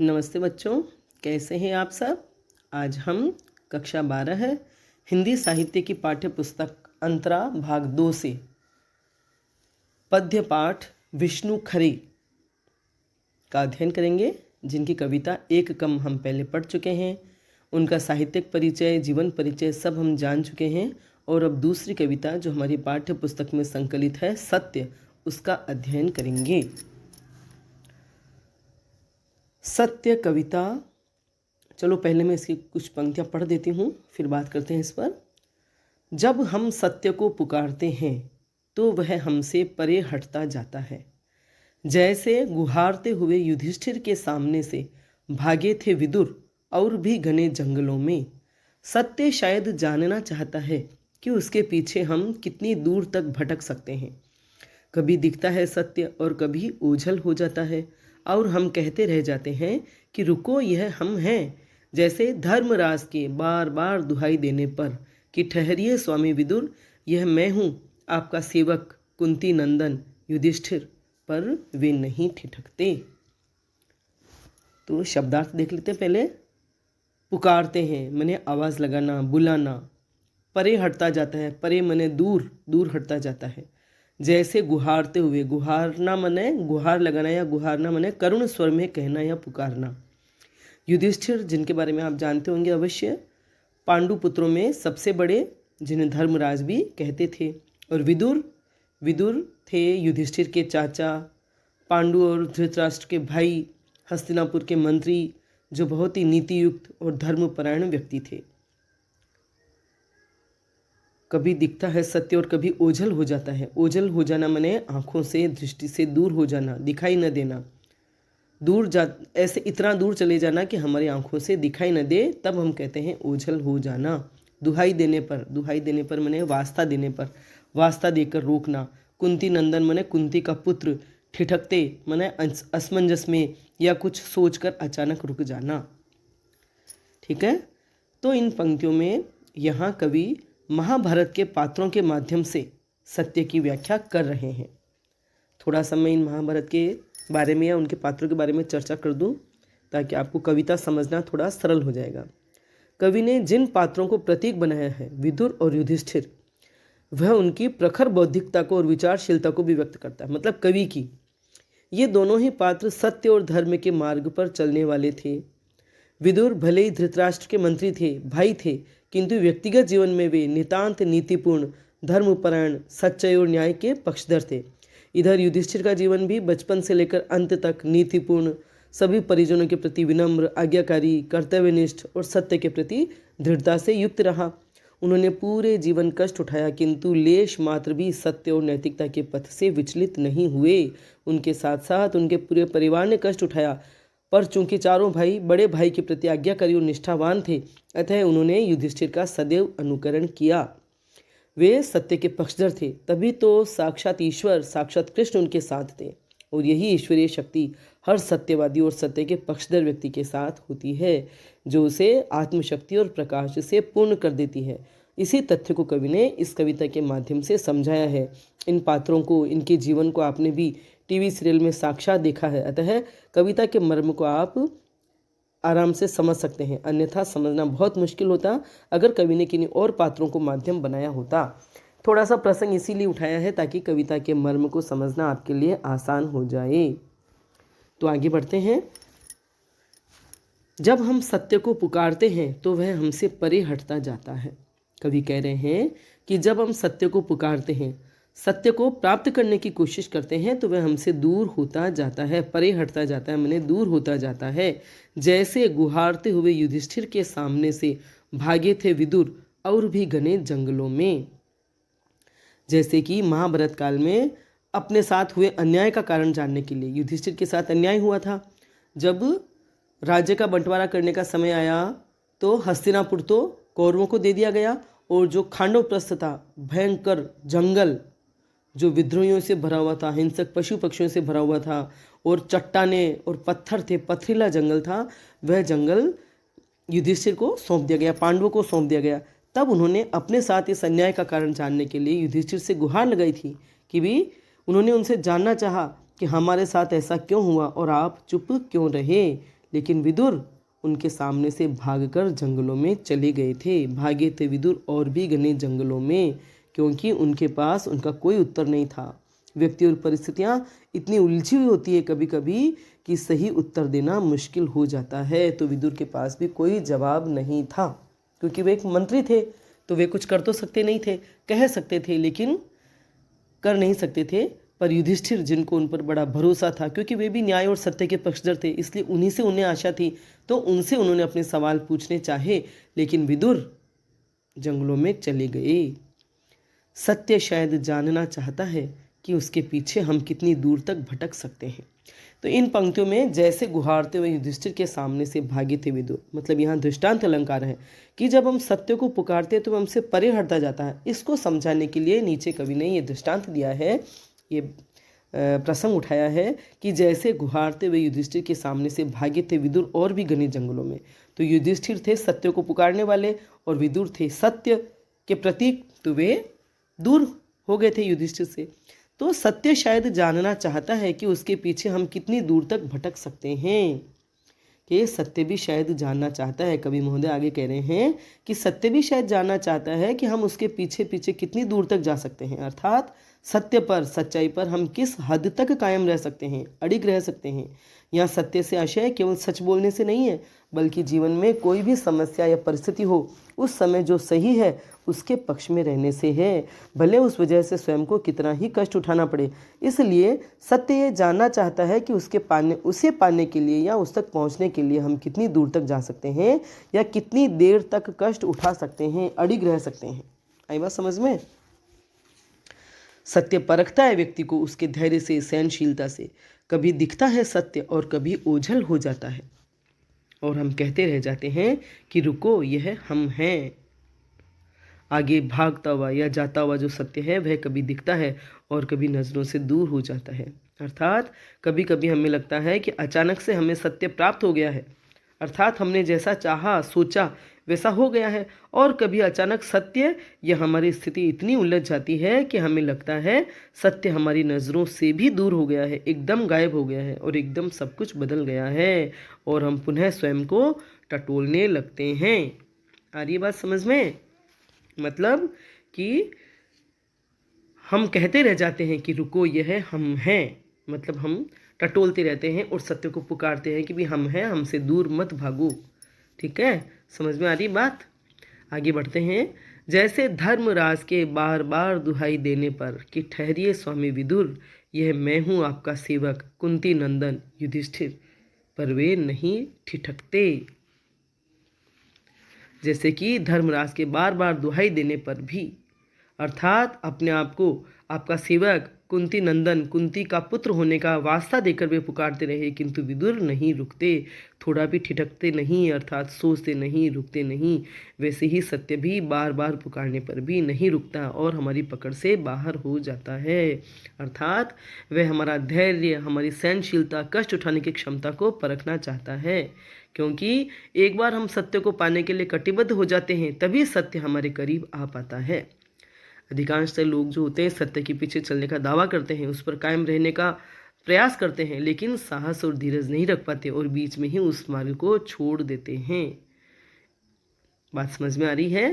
नमस्ते बच्चों, कैसे हैं आप सब। आज हम कक्षा 12 है हिंदी साहित्य की पाठ्य पुस्तक अंतरा भाग 2 से पद्य पाठ विष्णु खरे का अध्ययन करेंगे, जिनकी कविता एक कम हम पहले पढ़ चुके हैं। उनका साहित्यिक परिचय, जीवन परिचय सब हम जान चुके हैं। और अब दूसरी कविता जो हमारी पाठ्य पुस्तक में संकलित है सत्य, उसका अध्ययन करेंगे। सत्य कविता, चलो पहले मैं इसकी कुछ पंक्तियाँ पढ़ देती हूँ, फिर बात करते हैं इस पर। जब हम सत्य को पुकारते हैं तो वह हमसे परे हटता जाता है। जैसे गुहारते हुए युधिष्ठिर के सामने से भागे थे विदुर और भी घने जंगलों में। सत्य शायद जानना चाहता है कि उसके पीछे हम कितनी दूर तक भटक सकते हैं। कभी दिखता है सत्य और कभी ओझल हो जाता है, और हम कहते रह जाते हैं कि रुको, यह हम हैं। जैसे धर्मराज के बार बार दुहाई देने पर कि ठहरिए स्वामी विदुर, यह मैं हूँ आपका सेवक कुंती नंदन युधिष्ठिर, पर वे नहीं ठिठकते। तो शब्दार्थ देख लेते हैं पहले। पुकारते हैं मने आवाज़ लगाना, बुलाना। परे हटता जाता है, परे मने दूर, दूर हटता जाता है। जैसे गुहारते हुए, गुहारना मने गुहार लगाना या गुहारना मने करुण स्वर में कहना या पुकारना। युधिष्ठिर, जिनके बारे में आप जानते होंगे अवश्य, पांडु पुत्रों में सबसे बड़े, जिन्हें धर्मराज भी कहते थे। और विदुर, विदुर थे युधिष्ठिर के चाचा, पांडु और धृतराष्ट्र के भाई, हस्तिनापुर के मंत्री, जो बहुत ही नीतियुक्त और धर्मपरायण व्यक्ति थे। कभी दिखता है सत्य और कभी ओझल हो जाता है। ओझल हो जाना माने आँखों से, दृष्टि से दूर हो जाना, दिखाई न देना। ऐसे इतना दूर चले जाना कि हमारी आँखों से दिखाई न दे, तब हम कहते हैं ओझल हो जाना। दुहाई देने पर, दुहाई देने पर माने वास्ता देने पर, वास्ता देकर रोकना। कुंती नंदन माने कुंती का पुत्र। ठिठकते माने असमंजस में या कुछ सोचकर अचानक रुक जाना। ठीक है। तो इन पंक्तियों में यहाँ कवि महाभारत के पात्रों के माध्यम से सत्य की व्याख्या कर रहे हैं। थोड़ा सा मैं इन महाभारत के बारे में या उनके पात्रों के बारे में चर्चा कर दूं, ताकि आपको कविता समझना थोड़ा सरल हो जाएगा। कवि ने जिन पात्रों को प्रतीक बनाया है, विदुर और युधिष्ठिर, वह उनकी प्रखर बौद्धिकता को और विचारशीलता को भी व्यक्त करता है। मतलब कवि की ये दोनों ही पात्र सत्य और धर्म के मार्ग पर चलने वाले थे। विदुर भले ही धृतराष्ट्र के मंत्री थे, भाई थे, किंतु व्यक्तिगत जीवन में वे नितांत नीतिपूर्ण, धर्मपरायण, सच्चाई और न्याय के पक्षधर थे। इधर युधिष्ठिर का जीवन भी बचपन से लेकर अंत तक नीतिपूर्ण, सभी परिजनों के प्रति विनम्र, आज्ञाकारी, कर्तव्यनिष्ठ और सत्य के प्रति दृढ़ता से युक्त रहा। उन्होंने पूरे जीवन कष्ट उठाया, किंतु लेश मात्र भी सत्य और नैतिकता के पथ से विचलित नहीं हुए। उनके साथ साथ उनके पूरे परिवार ने कष्ट उठाया, पर चूंकि चारों भाई बड़े भाई के प्रति आज्ञाकारी और निष्ठावान थे, अतः उन्होंने युधिष्ठिर का सदैव अनुकरण किया। वे सत्य के पक्षधर थे, तभी तो साक्षात ईश्वर, साक्षात कृष्ण उनके साथ थे। और यही ईश्वरीय शक्ति हर सत्यवादी और सत्य के पक्षधर व्यक्ति के साथ होती है, जो उसे आत्मशक्ति और प्रकाश से पूर्ण कर देती है। इसी तथ्य को कवि ने इस कविता के माध्यम से समझाया है। इन पात्रों को, इनके जीवन को आपने भी टीवी सीरियल में साक्षात देखा है, अतः कविता के मर्म को आप आराम से समझ सकते हैं। अन्यथा समझना बहुत मुश्किल होता अगर कवि ने किन्हीं और पात्रों को माध्यम बनाया होता। थोड़ा सा प्रसंग इसीलिए उठाया है ताकि कविता के मर्म को समझना आपके लिए आसान हो जाए। तो आगे बढ़ते हैं। जब हम सत्य को पुकारते हैं तो वह हमसे परे हटता जाता है। कवि कह रहे हैं कि जब हम सत्य को पुकारते हैं, सत्य को प्राप्त करने की कोशिश करते हैं, तो वह हमसे दूर होता जाता है, परे हटता जाता है, माने दूर होता जाता है। जैसे गुहारते हुए युधिष्ठिर के सामने से भागे थे विदुर और भी घने जंगलों में। जैसे कि महाभारत काल में अपने साथ हुए अन्याय का कारण जानने के लिए, युधिष्ठिर के साथ अन्याय हुआ था। जब राज्य का बंटवारा करने का समय आया तो हस्तिनापुर तो कौरवों को दे दिया गया, और जो खांडवप्रस्थ था, भयंकर जंगल जो विद्रोहियों से भरा हुआ था, हिंसक पशु पक्षियों से भरा हुआ था, और चट्टाने और पत्थर थे, पथरीला जंगल था, वह जंगल युधिष्ठिर को सौंप दिया गया, पांडवों को सौंप दिया गया। तब उन्होंने अपने साथ इस अन्याय का कारण जानने के लिए युधिष्ठिर से गुहार लगाई थी कि भी उन्होंने उनसे जानना चाहा कि हमारे साथ ऐसा क्यों हुआ और आप चुप क्यों रहे। लेकिन विदुर उनके सामने से भागकर जंगलों में चले गए थे। भागे थे विदुर और भी घने जंगलों में, क्योंकि उनके पास उनका कोई उत्तर नहीं था। व्यक्ति और परिस्थितियाँ इतनी उलझी हुई होती है कभी कभी कि सही उत्तर देना मुश्किल हो जाता है। तो विदुर के पास भी कोई जवाब नहीं था, क्योंकि वे एक मंत्री थे, तो वे कुछ कर तो सकते नहीं थे, कह सकते थे लेकिन कर नहीं सकते थे। पर युधिष्ठिर, जिनको उन पर बड़ा भरोसा था, क्योंकि वे भी न्याय और सत्य के पक्षधर थे, इसलिए उन्हीं से उन्हें आशा थी, तो उनसे उन्होंने अपने सवाल पूछने चाहे। लेकिन विदुर जंगलों में चले गए। सत्य शायद जानना चाहता है कि उसके पीछे हम कितनी दूर तक भटक सकते हैं। तो इन पंक्तियों में जैसे गुहारते हुए युधिष्ठिर के सामने से भागे थे विदुर, मतलब यहाँ दृष्टांत अलंकार है कि जब हम सत्य को पुकारते हैं तो हमसे परे हटता जाता है। इसको समझाने के लिए नीचे कवि ने ये दृष्टांत दिया है, ये प्रसंग उठाया है कि जैसे गुहारते हुए युधिष्ठिर के सामने से भागे थे विदुर और भी घने जंगलों में। तो युधिष्ठिर थे सत्य को पुकारने वाले और विदुर थे सत्य के प्रतीक, तो वे दूर हो गए थे युधिष्ठिर से। तो सत्य शायद जानना चाहता है कि उसके पीछे हम कितनी दूर तक भटक सकते हैं, कि सत्य भी शायद जानना चाहता है। कवि महोदय आगे कह रहे हैं कि सत्य भी शायद जानना चाहता है कि हम उसके पीछे पीछे कितनी दूर तक जा सकते हैं, अर्थात सत्य पर, सच्चाई पर हम किस हद तक कायम रह सकते हैं, अडिग रह सकते हैं। यहाँ सत्य से आशय केवल सच बोलने से नहीं है, बल्कि जीवन में कोई भी समस्या या परिस्थिति हो, उस समय जो सही है उसके पक्ष में रहने से है, भले उस वजह से स्वयं को कितना ही कष्ट उठाना पड़े। इसलिए सत्य ये जानना चाहता है कि उसे पाने के लिए या उस तक पहुंचने के लिए हम कितनी दूर तक जा सकते हैं या कितनी देर तक कष्ट उठा सकते हैं, अडिग रह सकते हैं। आई बात समझ में? सत्य परखता है व्यक्ति को उसके धैर्य से, सहनशीलता से। कभी दिखता है सत्य और कभी ओझल हो जाता है, और हम कहते रह जाते हैं कि रुको, यह हम हैं। आगे भागता हुआ या जाता हुआ जो सत्य है वह कभी दिखता है और कभी नज़रों से दूर हो जाता है। अर्थात कभी कभी हमें लगता है कि अचानक से हमें सत्य प्राप्त हो गया है, अर्थात हमने जैसा चाहा सोचा वैसा हो गया है, और कभी अचानक सत्य या हमारी स्थिति इतनी उलझ जाती है कि हमें लगता है सत्य हमारी नज़रों से भी दूर हो गया है, एकदम गायब हो गया है और एकदम सब कुछ बदल गया है, और हम पुनः स्वयं को टटोलने लगते हैं। आ रही बात समझ में? मतलब कि हम कहते रह जाते हैं कि रुको, यह हम हैं, मतलब हम टटोलते रहते हैं और सत्य को पुकारते हैं कि भी हम हैं, हमसे दूर मत भागो। ठीक है, समझ में आ रही बात? आगे बढ़ते हैं। जैसे धर्मराज के बार बार दुहाई देने पर कि ठहरिए स्वामी विदुर, यह मैं हूँ आपका सेवक कुंती नंदन युधिष्ठिर, पर वे नहीं ठिठकते। जैसे कि धर्मराज के बार बार दुहाई देने पर भी, अर्थात अपने आप को आपका सेवक कुंती नंदन, कुंती का पुत्र होने का वास्ता देकर वे पुकारते रहे, किंतु विदुर नहीं रुकते, थोड़ा भी ठिठकते नहीं, अर्थात सोचते नहीं, रुकते नहीं। वैसे ही सत्य भी बार बार पुकारने पर भी नहीं रुकता और हमारी पकड़ से बाहर हो जाता है, अर्थात वह हमारा धैर्य, हमारी सहनशीलता, कष्ट उठाने की क्षमता को परखना चाहता है। क्योंकि एक बार हम सत्य को पाने के लिए कटिबद्ध हो जाते हैं, तभी सत्य हमारे करीब आ पाता है। अधिकांशतः लोग जो होते हैं सत्य के पीछे चलने का दावा करते हैं, उस पर कायम रहने का प्रयास करते हैं, लेकिन साहस और धीरज नहीं रख पाते और बीच में ही उस मार्ग को छोड़ देते हैं। बात समझ में आ रही है?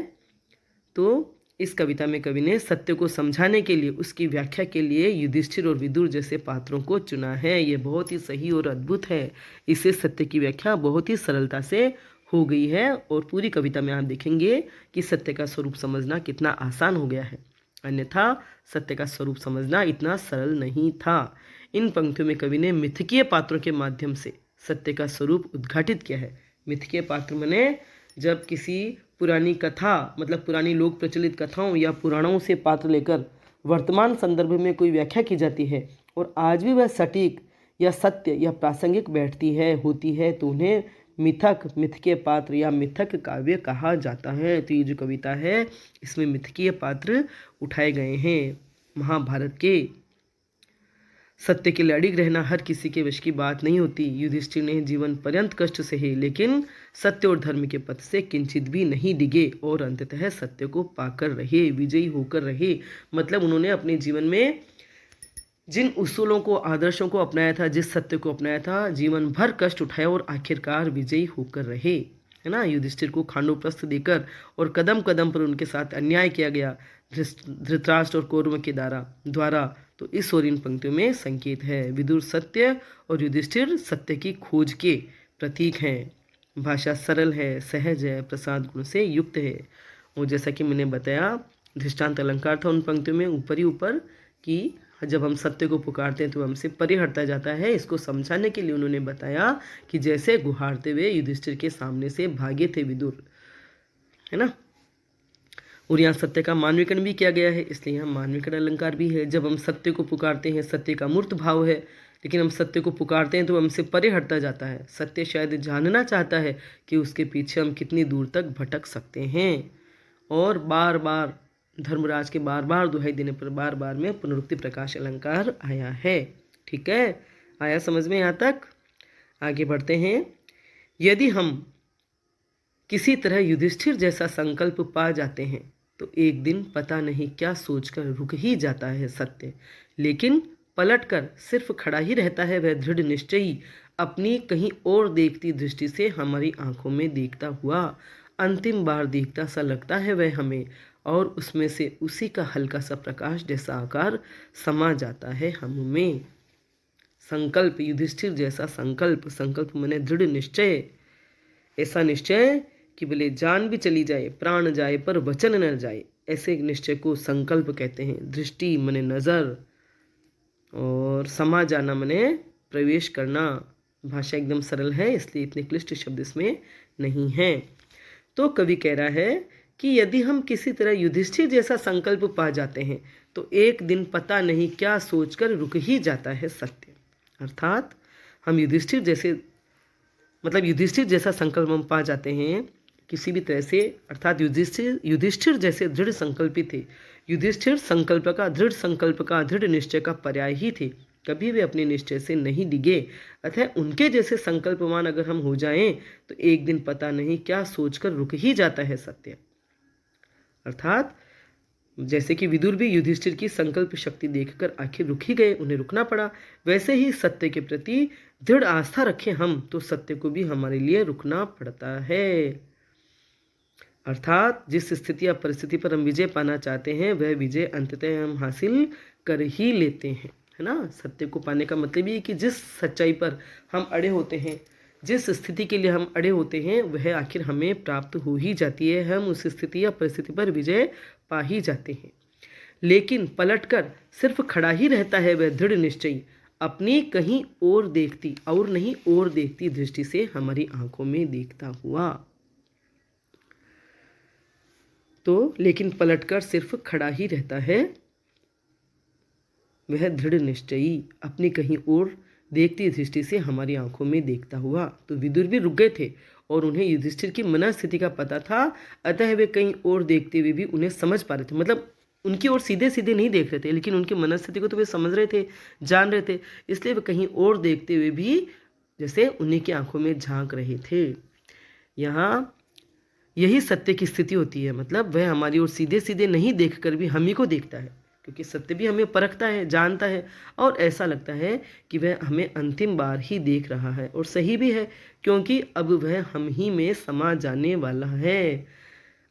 तो इस कविता में कवि ने सत्य को समझाने के लिए, उसकी व्याख्या के लिए युधिष्ठिर और विदुर जैसे पात्रों को चुना है। ये बहुत ही सही और अद्भुत है। इससे सत्य की व्याख्या बहुत ही सरलता से हो गई है, और पूरी कविता में आप देखेंगे कि सत्य का स्वरूप समझना कितना आसान हो गया है, अन्यथा सत्य का स्वरूप समझना इतना सरल नहीं था। इन पंक्तियों में कवि ने मिथकीय पात्रों के माध्यम से सत्य का स्वरूप उद्घाटित किया है। मिथकीय पात्र माने जब किसी पुरानी कथा, मतलब पुरानी लोक प्रचलित कथाओं या पुराणों से पात्र लेकर वर्तमान संदर्भ में कोई व्याख्या की जाती है और आज भी वह सटीक या सत्य या प्रासंगिक बैठती है, होती है, तो उन्हें मिथक, मिथकीय पात्र या मिथक काव्य कहा जाता है। तो ये जो कविता है इसमें मिथकीय पात्र उठाए गए हैं महाभारत के। सत्य के लिए अडिग रहना हर किसी के वश की बात नहीं होती। युधिष्ठिर ने जीवन पर्यंत कष्ट सहे, लेकिन सत्य और धर्म के पथ से किंचित भी नहीं डिगे और अंततः सत्य को पाकर रहे, विजयी होकर रहे। मतलब उन्होंने अपने जीवन में जिन उसूलों को, आदर्शों को अपनाया था, जिस सत्य को अपनाया था, जीवन भर कष्ट उठाया और आखिरकार विजयी होकर रहे, है ना। युधिष्ठिर को खांडोप्रस्थ देकर और कदम कदम पर उनके साथ अन्याय किया गया धृतराष्ट्र और कौरवों के द्वारा। तो इस और इन पंक्तियों में संकेत है। विदुर सत्य और युधिष्ठिर सत्य की खोज के प्रतीक हैं। भाषा सरल है, सहज है, प्रसाद गुण से युक्त है। और जैसा कि मैंने बताया, दृष्टांत अलंकार था उन पंक्तियों में ऊपर ही ऊपर कि जब हम सत्य को पुकारते हैं तो हमसे परे हटता जाता है। इसको समझाने के लिए उन्होंने बताया कि जैसे गुहारते हुए युधिष्ठिर के सामने से भागे थे विदुर, है ना। और यहाँ सत्य का मानवीकरण भी किया गया है, इसलिए यहाँ मानवीकरण अलंकार भी है। जब हम सत्य को पुकारते हैं, सत्य का मूर्त भाव है, लेकिन हम सत्य को पुकारते हैं तो हमसे परे हटता जाता है। सत्य शायद जानना चाहता है कि उसके पीछे हम कितनी दूर तक भटक सकते हैं। और बार बार धर्मराज के बार बार दुहाई देने पर बार बार में पुनरुक्ति प्रकाश अलंकार आया है। ठीक है, आया समझ में यहाँ तक? आगे बढ़ते हैं। यदि हम किसी तरह युधिष्ठिर जैसा संकल्प पा जाते हैं तो एक दिन पता नहीं क्या सोचकर रुक ही जाता है सत्य, लेकिन पलटकर सिर्फ खड़ा ही रहता है वह दृढ़ निश्चयी, अपनी कहीं और देखती दृष्टि से हमारी आंखों में देखता हुआ। अंतिम बार देखता सा लगता है वह हमें, और उसमें से उसी का हल्का सा प्रकाश जैसा आकार समा जाता है हम में। संकल्प, युधिष्ठिर जैसा संकल्प, संकल्प माने दृढ़ निश्चय, ऐसा निश्चय कि भले जान भी चली जाए, प्राण जाए पर वचन न जाए, ऐसे एक निश्चय को संकल्प कहते हैं। दृष्टि माने नज़र, और समा जाना माने प्रवेश करना। भाषा एकदम सरल है, इसलिए इतने क्लिष्ट शब्द इसमें नहीं है। तो कवि कह रहा है कि यदि हम किसी तरह युधिष्ठिर जैसा संकल्प पा जाते हैं तो एक दिन पता नहीं क्या सोचकर रुक ही जाता है सत्य। अर्थात हम युधिष्ठिर जैसा संकल्प हम पा जाते हैं किसी भी तरह से, अर्थात युधिष्ठिर जैसे दृढ़ संकल्पित थे। युधिष्ठिर दृढ़ संकल्प का, दृढ़ निश्चय का पर्याय ही थे। कभी वे अपने निश्चय से नहीं डिगे। अतः उनके जैसे संकल्पवान अगर हम हो जाएं तो एक दिन पता नहीं क्या सोचकर रुक ही जाता है सत्य। अर्थात जैसे कि विदुर भी युधिष्ठिर की संकल्प शक्ति देखकर आखिर रुक ही गए, उन्हें रुकना पड़ा, वैसे ही सत्य के प्रति दृढ़ आस्था रखें हम तो सत्य को भी हमारे लिए रुकना पड़ता है। अर्थात जिस स्थिति या परिस्थिति पर हम विजय पाना चाहते हैं वह विजय अंततः हम हासिल कर ही लेते हैं, है ना। सत्य को पाने का मतलब ये कि जिस सच्चाई पर हम अड़े होते हैं, जिस स्थिति के लिए हम अड़े होते हैं, वह आखिर हमें प्राप्त हो ही जाती है। हम उस स्थिति या परिस्थिति पर विजय पा ही जाते हैं। लेकिन पलटकर सिर्फ खड़ा ही रहता है वह दृढ़ निश्चयी, अपनी कहीं और देखती दृष्टि से हमारी आंखों में देखता हुआ। तो लेकिन पलटकर सिर्फ खड़ा ही रहता है वह दृढ़ निश्चयी, अपनी कहीं और देखती दृष्टि से हमारी आंखों में देखता हुआ। तो विदुर भी रुक गए थे और उन्हें युधिष्ठिर की मनस्थिति का पता था, अतः वे कहीं और देखते हुए भी उन्हें समझ पा रहे थे। मतलब उनकी ओर सीधे सीधे नहीं देख रहे थे, लेकिन उनकी मनस्थिति को तो वे समझ रहे थे, जान रहे थे, इसलिए वे कहीं और देखते हुए भी जैसे उन्हीं की आंखों में झांक रहे थे। यहाँ यही सत्य की स्थिति होती है, मतलब वह हमारी ओर सीधे सीधे नहीं देखकर भी हम ही को देखता है, क्योंकि सत्य भी हमें परखता है, जानता है, और ऐसा लगता है कि वह हमें अंतिम बार ही देख रहा है। और सही भी है, क्योंकि अब वह हम ही में समा जाने वाला है।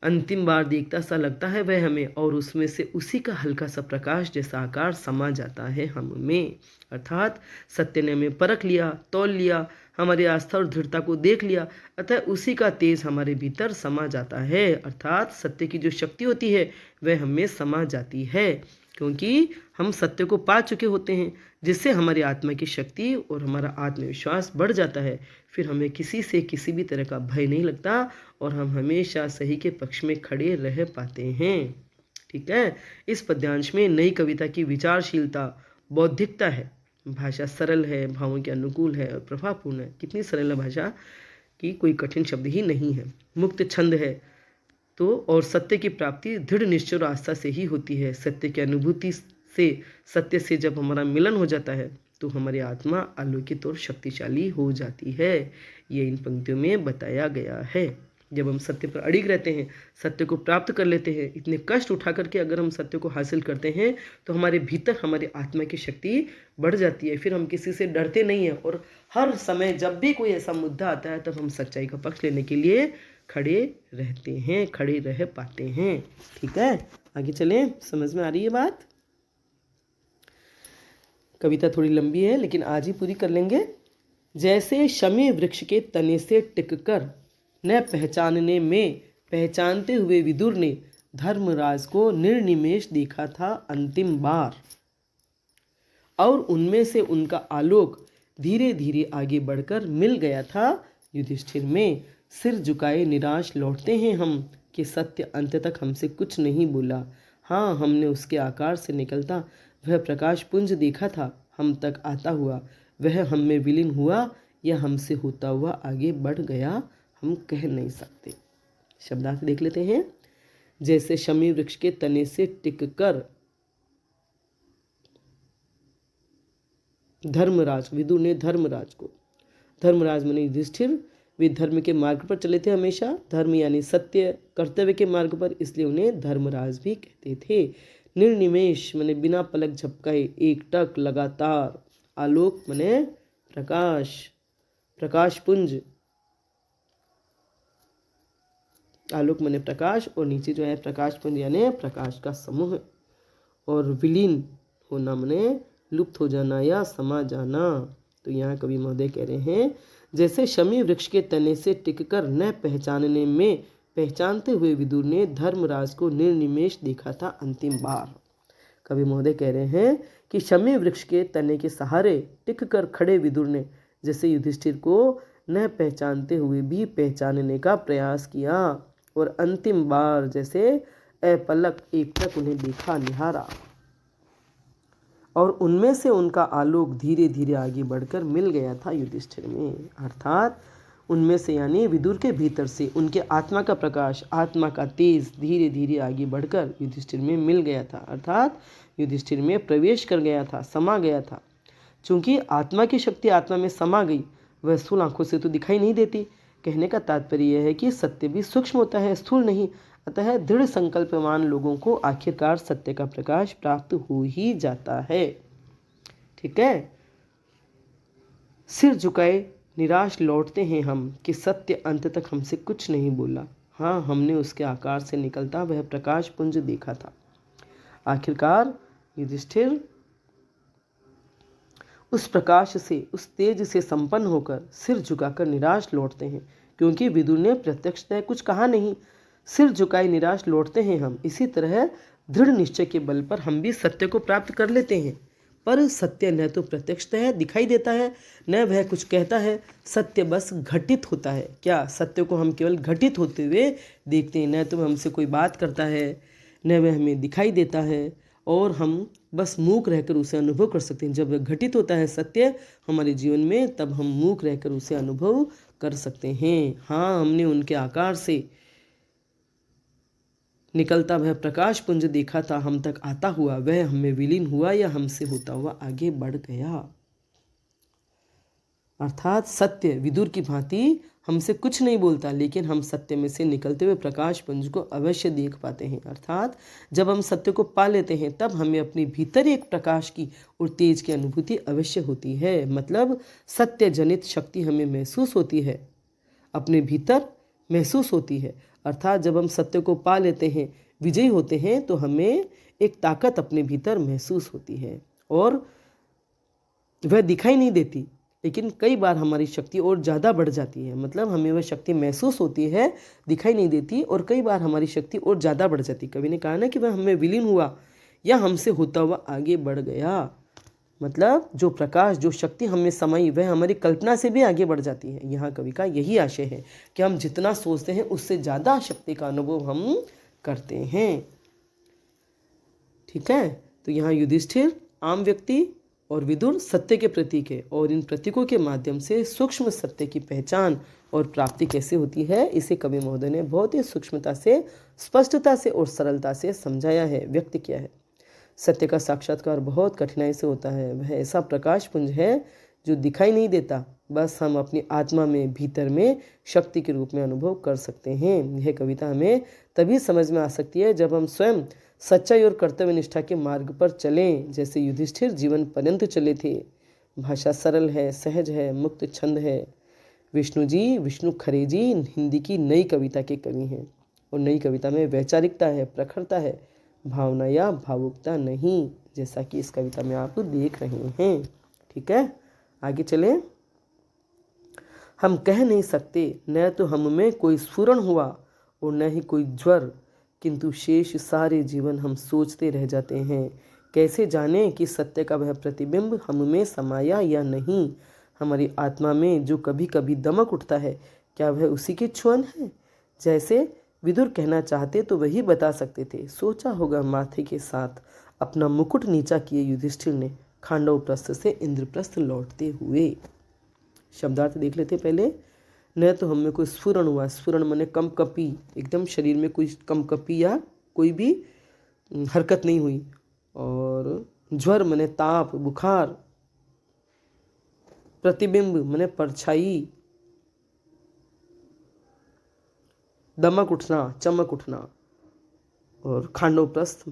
अंतिम बार देखता सा लगता है वह हमें, और उसमें से उसी का हल्का सा प्रकाश जैसा आकार समा जाता है हम में। अर्थात सत्य ने हमें परख लिया, तौल लिया, हमारी आस्था और दृढ़ता को देख लिया, अतः उसी का तेज हमारे भीतर समा जाता है। अर्थात सत्य की जो शक्ति होती है वह हमें समा जाती है, क्योंकि हम सत्य को पा चुके होते हैं, जिससे हमारी आत्मा की शक्ति और हमारा आत्मविश्वास बढ़ जाता है। फिर हमें किसी से किसी भी तरह का भय नहीं लगता और हम हमेशा सही के पक्ष में खड़े रह पाते हैं। ठीक है, इस पद्यांश में नई कविता की विचारशीलता, बौद्धिकता है। भाषा सरल है, भावों के अनुकूल है और प्रभावपूर्ण है। कितनी सरल है भाषा कि कोई कठिन शब्द ही नहीं है। मुक्त छंद है तो, और सत्य की प्राप्ति दृढ़ निश्चय और आस्था से ही होती है। सत्य की अनुभूति से, सत्य से जब हमारा मिलन हो जाता है तो हमारी आत्मा आलोकित और शक्तिशाली हो जाती है। ये इन पंक्तियों में बताया गया है। जब हम सत्य पर अड़िग रहते हैं, सत्य को प्राप्त कर लेते हैं, इतने कष्ट उठा करके अगर हम सत्य को हासिल करते हैं तो हमारे भीतर हमारी आत्मा की शक्ति बढ़ जाती है। फिर हम किसी से डरते नहीं हैं और हर समय जब भी कोई ऐसा मुद्दा आता है तब हम सच्चाई का पक्ष लेने के लिए खड़े रहते हैं, खड़े रह पाते हैं। ठीक है, आगे चलें। समझ में आ रही है बात? कविता थोड़ी लंबी है लेकिन आज ही पूरी कर लेंगे। जैसे शमी वृक्ष के तने से टिककर न पहचानने में पहचानते हुए विदुर ने धर्मराज को निर्निमेष देखा था अंतिम बार, और उनमें से उनका आलोक धीरे धीरे आगे बढ़कर मिल गया था युधिष्ठिर में। सिर झुकाए निराश लौटते हैं हम कि सत्य अंत तक हमसे कुछ नहीं बोला। हाँ, हमने उसके आकार से निकलता वह प्रकाश पुंज देखा था, हम तक आता हुआ वह हम में विलीन हुआ या हमसे होता हुआ आगे बढ़ गया, हम कह नहीं सकते। शब्दार्थ देख लेते हैं। जैसे शमी वृक्ष के तने से टिककर धर्मराज, विदुर ने धर्मराज को, धर्मराज माने युधिष्ठिर, वे धर्म के मार्ग पर चले थे हमेशा, धर्म यानी सत्य कर्तव्य के मार्ग पर, इसलिए उन्हें धर्मराज भी कहते थे। निर्निमेष माने बिना पलक झपकाए, एकटक लगातार, आलोक माने प्रकाश, प्रकाश पुंज, आलोक माने प्रकाश और नीचे जो है प्रकाश पुंज यानी प्रकाश का समूह, और विलीन होना माने लुप्त हो जाना या समा जाना। तो यहाँ कवि महोदय कह रहे हैं जैसे शमी वृक्ष के तने से टिककर न पहचानने में पहचानते हुए विदुर ने धर्मराज को निर्निमेष देखा था अंतिम बार। कवि महोदय कह रहे हैं कि शमी वृक्ष के तने के सहारे टिककर खड़े विदुर ने जैसे युधिष्ठिर को न पहचानते हुए भी पहचानने का प्रयास किया, और अंतिम बार जैसे अपलक एकटक उन्हें देखा, निहारा, और उनमें से उनका आलोक धीरे धीरे आगे बढ़कर मिल गया था युधिष्ठिर में। अर्थात उनमें से यानी विदुर के भीतर से उनके आत्मा का प्रकाश, आत्मा का तेज धीरे धीरे आगे बढ़कर युधिष्ठिर में मिल गया था, अर्थात युधिष्ठिर में प्रवेश कर गया था, समा गया था। चूंकि आत्मा की शक्ति आत्मा में समा गई, वह स्थूल आंखों से तो दिखाई नहीं देती। कहने का तात्पर्य यह है कि सत्य भी सूक्ष्म होता है, स्थूल नहीं। अतः दृढ़ संकल्पवान लोगों को आखिरकार सत्य का प्रकाश प्राप्त हो ही जाता है। ठीक है, सिर झुकाए निराश लौटते हैं हम कि सत्य अंत तक हमसे कुछ नहीं बोला। हाँ, हमने उसके आकार से निकलता वह प्रकाश पुंज देखा था। आखिरकार युधिष्ठिर उस प्रकाश से, उस तेज से संपन्न होकर सिर झुकाकर निराश लौटते हैं, क्योंकि विदुर ने प्रत्यक्षतः कुछ कहा नहीं। सिर झुकाए निराश लौटते हैं हम। इसी तरह दृढ़ निश्चय के बल पर हम भी सत्य को प्राप्त कर लेते हैं, पर सत्य न तो प्रत्यक्षतः दिखाई देता है न वह कुछ कहता है, सत्य बस घटित होता है। क्या सत्य को हम केवल घटित होते हुए देखते हैं, न तो हमसे कोई बात करता है न वह हमें दिखाई देता है, और हम बस मूक रहकर उसे अनुभव कर सकते हैं। जब वह घटित होता है सत्य हमारे जीवन में, तब हम मूक रहकर उसे अनुभव कर सकते हैं। हाँ, हमने उनके आकार से निकलता वह प्रकाश पुंज देखा था, हम तक आता हुआ वह हमें विलीन हुआ या हमसे होता हुआ आगे बढ़ गया। अर्थात सत्य विदुर की भांति हमसे कुछ नहीं बोलता, लेकिन हम सत्य में से निकलते हुए प्रकाश पुंज को अवश्य देख पाते हैं। अर्थात जब हम सत्य को पा लेते हैं तब हमें अपने भीतर एक प्रकाश की और तेज की अनुभूति अवश्य होती है। मतलब सत्य जनित शक्ति हमें महसूस होती है, अपने भीतर महसूस होती है। अर्थात जब हम सत्य को पा लेते हैं, विजयी होते हैं, तो हमें एक ताकत अपने भीतर महसूस होती है, और वह दिखाई नहीं देती, लेकिन कई बार हमारी शक्ति और ज़्यादा बढ़ जाती है। मतलब हमें वह शक्ति महसूस होती है, दिखाई नहीं देती, और कई बार हमारी शक्ति और ज़्यादा बढ़ जाती है। कवि ने कहा ना कि वह हमें विलीन हुआ या हमसे होता हुआ आगे बढ़ गया। मतलब जो प्रकाश, जो शक्ति हमें समाई, वह हमारी कल्पना से भी आगे बढ़ जाती है। यहाँ कवि का यही आशय है कि हम जितना सोचते हैं उससे ज़्यादा शक्ति का अनुभव हम करते हैं। ठीक है, तो यहाँ युधिष्ठिर आम व्यक्ति और विदुर सत्य के प्रतीक है, और इन प्रतीकों के माध्यम से सूक्ष्म सत्य की पहचान और प्राप्ति कैसे होती है, इसे कवि महोदय ने बहुत ही सूक्ष्मता से, स्पष्टता से और सरलता से समझाया है, व्यक्त किया है। सत्य का साक्षात्कार बहुत कठिनाई से होता है। वह ऐसा प्रकाश पुंज है जो दिखाई नहीं देता, बस हम अपनी आत्मा में भीतर में शक्ति के रूप में अनुभव कर सकते हैं। यह कविता हमें तभी समझ में आ सकती है जब हम स्वयं सच्चाई और कर्तव्य निष्ठा के मार्ग पर चलें, जैसे युधिष्ठिर जीवन पर्यंत चले थे। भाषा सरल है, सहज है, मुक्त छंद है। विष्णु खरे जी हिंदी की नई कविता के कवि हैं और नई कविता में वैचारिकता है, प्रखरता है, भावना या भावुकता नहीं, जैसा कि इस कविता में आप देख रहे हैं। ठीक है, आगे चलें। हम कह नहीं सकते न तो हम में कोई स्फुरण हुआ और न ही कोई ज्वर, किंतु शेष सारे जीवन हम सोचते रह जाते हैं। कैसे जाने कि सत्य का वह प्रतिबिंब हम में समाया या नहीं। हमारी आत्मा में जो कभी कभी दमक उठता है, क्या वह उसी के छुअन है। जैसे विदुर कहना चाहते तो वही बता सकते थे। सोचा होगा माथे के साथ अपना मुकुट नीचा किए युधिष्ठिर ने खांडव से इंद्रप्रस्थ लौटते हुए। शब्दार्थ देख लेते पहले। न तो हमें कोई स्फुरण हुआ, स्फुरण माने कंपकपी, एकदम शरीर में कोई कंपकपी या कोई भी हरकत नहीं हुई। और ज्वर माने ताप, बुखार। प्रतिबिंब माने परछाई। दमक उठना, चमक उठना। और खांडवप्रस्थ,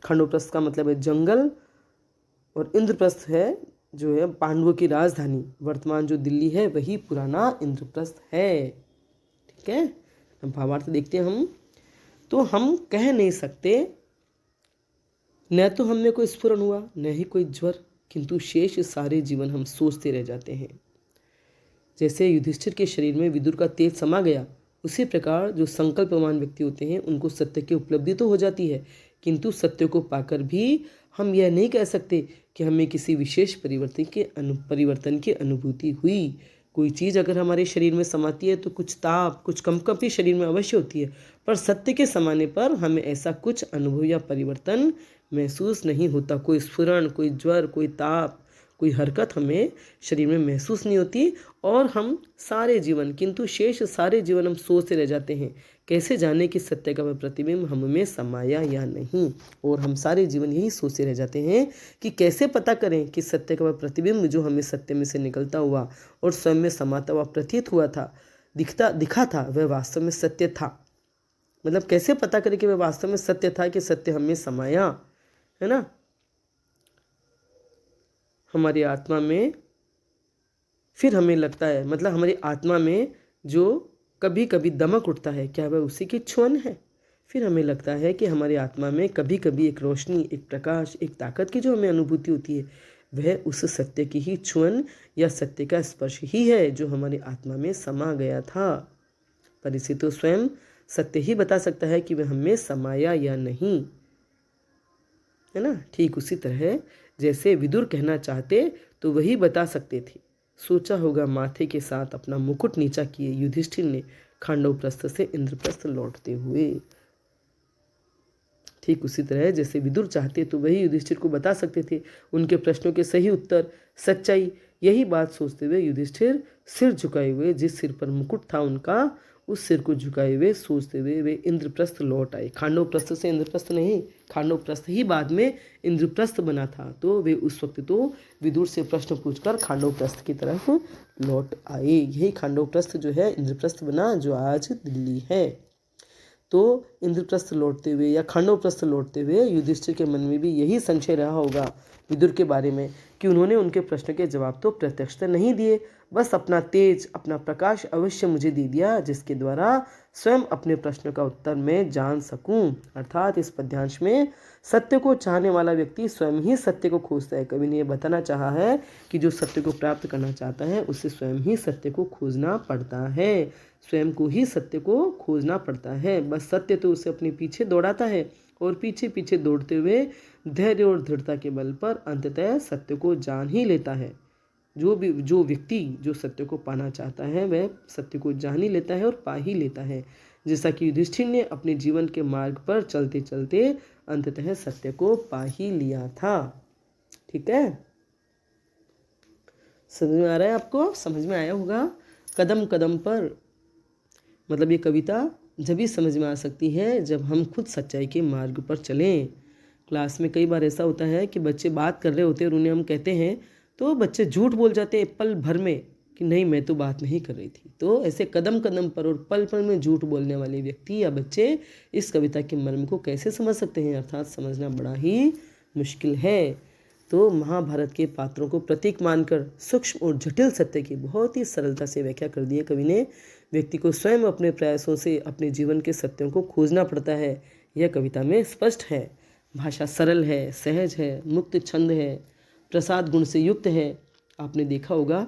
खांडवप्रस्थ का मतलब है जंगल, और इंद्रप्रस्थ है जो है पांडवों की राजधानी। वर्तमान जो दिल्ली है वही पुराना इंद्रप्रस्थ है। ठीक है, भावार्थ देखते हैं हम। तो हम कह नहीं सकते न तो हम में कोई स्फुरण हुआ न ही कोई ज्वर, किंतु शेष सारे जीवन हम सोचते रह जाते हैं। जैसे युधिष्ठिर के शरीर में विदुर का तेज समा गया, उसी प्रकार जो संकल्पवान व्यक्ति होते हैं उनको सत्य की उपलब्धि तो हो जाती है, किंतु सत्य को पाकर भी हम यह नहीं कह सकते कि हमें किसी विशेष परिवर्तन की अनुभूति हुई। कोई चीज़ अगर हमारे शरीर में समाती है तो कुछ ताप, कुछ कंपकपी शरीर में अवश्य होती है, पर सत्य के समाने पर हमें ऐसा कुछ अनुभव या परिवर्तन महसूस नहीं होता। कोई स्फुरण, कोई ज्वर, कोई ताप, कोई हरकत हमें शरीर में महसूस नहीं होती। और हम सारे जीवन, किंतु शेष सारे जीवन हम सोचते रह जाते हैं। कैसे जाने कि सत्य का वह प्रतिबिंब हम में समाया या नहीं। और हम सारे जीवन यही सोचते रह जाते हैं कि कैसे पता करें कि सत्य का वह प्रतिबिंब जो हमें सत्य में से निकलता हुआ और स्वयं में समाता हुआ प्रतीत हुआ था, दिखा था, वह वास्तव में सत्य था। मतलब कैसे पता करें कि वह वास्तव में सत्य था, कि सत्य हमें समाया, है ना, हमारी आत्मा में। फिर हमें लगता है, मतलब हमारी आत्मा में जो कभी कभी दमक उठता है, क्या वह उसी की छुअन है। फिर हमें लगता है कि हमारी आत्मा में कभी कभी एक रोशनी, एक प्रकाश, एक ताकत की जो हमें अनुभूति होती है, वह उस सत्य की ही छुअन या सत्य का स्पर्श ही है जो हमारी आत्मा में समा गया था। पर इसे तो स्वयं सत्य ही बता सकता है कि वह हमें समाया या नहीं, है ना। ठीक उसी तरह जैसे विदुर कहना चाहते तो वही बता सकते थे। सोचा होगा माथे के साथ अपना मुकुट नीचा किए युधिष्ठिर ने खांडवप्रस्थ से इंद्रप्रस्थ लौटते हुए। ठीक उसी तरह जैसे विदुर चाहते तो वही युधिष्ठिर को बता सकते थे उनके प्रश्नों के सही उत्तर, सच्चाई। यही बात सोचते हुए युधिष्ठिर सिर झुकाए हुए, जिस सिर पर मुकुट था उनका, उस सिर को झुकाए हुए सोचते हुए वे इंद्रप्रस्थ लौट आए। खांडवप्रस्थ से इंद्रप्रस्थ नहीं, खांडवप्रस्थ ही बाद में इंद्रप्रस्थ बना था। तो वे उस वक्त तो विदुर से प्रश्न पूछकर खांडवप्रस्थ की तरफ लौट आए। यही खांडवप्रस्थ जो है इंद्रप्रस्थ बना, जो आज दिल्ली है। तो इंद्रप्रस्थ लौटते हुए या खांडवप्रस्थ लौटते हुए युधिष्ठिर के मन में भी यही संशय रहा होगा विदुर के बारे में कि उन्होंने उनके प्रश्न के जवाब तो प्रत्यक्षतः नहीं दिए, बस अपना तेज, अपना प्रकाश अवश्य मुझे दे दिया, जिसके द्वारा स्वयं अपने प्रश्न का उत्तर मैं जान सकूं। अर्थात इस पद्यांश में सत्य को चाहने वाला व्यक्ति स्वयं ही सत्य को खोजता है। कवि ने यह बताना चाहा है कि जो सत्य को प्राप्त करना चाहता है उसे स्वयं ही सत्य को खोजना पड़ता है, स्वयं को ही सत्य को खोजना पड़ता है। बस सत्य तो उसे अपने पीछे दौड़ाता है और पीछे पीछे दौड़ते हुए धैर्य और दृढ़ता के बल पर अंततः सत्य को जान ही लेता है। जो व्यक्ति जो सत्य को पाना चाहता है वह सत्य को जान ही लेता है और पा ही लेता है, जैसा कि युधिष्ठिर ने अपने जीवन के मार्ग पर चलते चलते अंततः सत्य को पा ही लिया था। ठीक है, समझ में आ रहा है आपको? समझ में आया होगा। कदम कदम पर, मतलब ये कविता जब भी समझ में आ सकती है जब हम खुद सच्चाई के मार्ग पर चलें। क्लास में कई बार ऐसा होता है कि बच्चे बात कर रहे होते हैं और उन्हें हम कहते हैं तो बच्चे झूठ बोल जाते हैं पल भर में कि नहीं मैं तो बात नहीं कर रही थी। तो ऐसे कदम कदम पर और पल पल में झूठ बोलने वाले व्यक्ति या बच्चे इस कविता के मर्म को कैसे समझ सकते हैं, अर्थात समझना बड़ा ही मुश्किल है। तो महाभारत के पात्रों को प्रतीक मानकर सूक्ष्म और जटिल सत्य की बहुत ही सरलता से व्याख्या कर दी है कवि ने। व्यक्ति को स्वयं अपने प्रयासों से अपने जीवन के सत्यों को खोजना पड़ता है, यह कविता में स्पष्ट है। भाषा सरल है, सहज है, मुक्त छंद है, प्रसाद गुण से युक्त है। आपने देखा होगा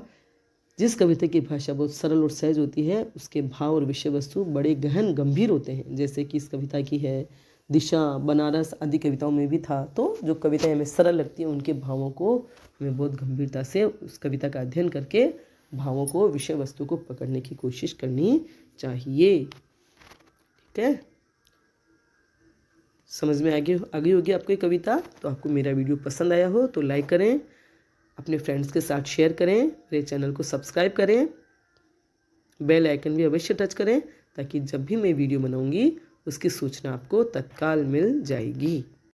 जिस कविता की भाषा बहुत सरल और सहज होती है उसके भाव और विषय वस्तु बड़े गहन गंभीर होते हैं, जैसे कि इस कविता की है दिशा, बनारस आदि कविताओं में भी था। तो जो कविताएं हमें सरल लगती हैं उनके भावों को हमें बहुत गंभीरता से उस कविता का अध्ययन करके भावों को, विषय वस्तु को पकड़ने की कोशिश करनी चाहिए। ठीक है, समझ में आ गई होगी आपको ये कविता। तो आपको मेरा वीडियो पसंद आया हो तो लाइक करें, अपने फ्रेंड्स के साथ शेयर करें, मेरे चैनल को सब्सक्राइब करें, बेल आइकन भी अवश्य टच करें ताकि जब भी मैं वीडियो बनाऊंगी उसकी सूचना आपको तत्काल मिल जाएगी।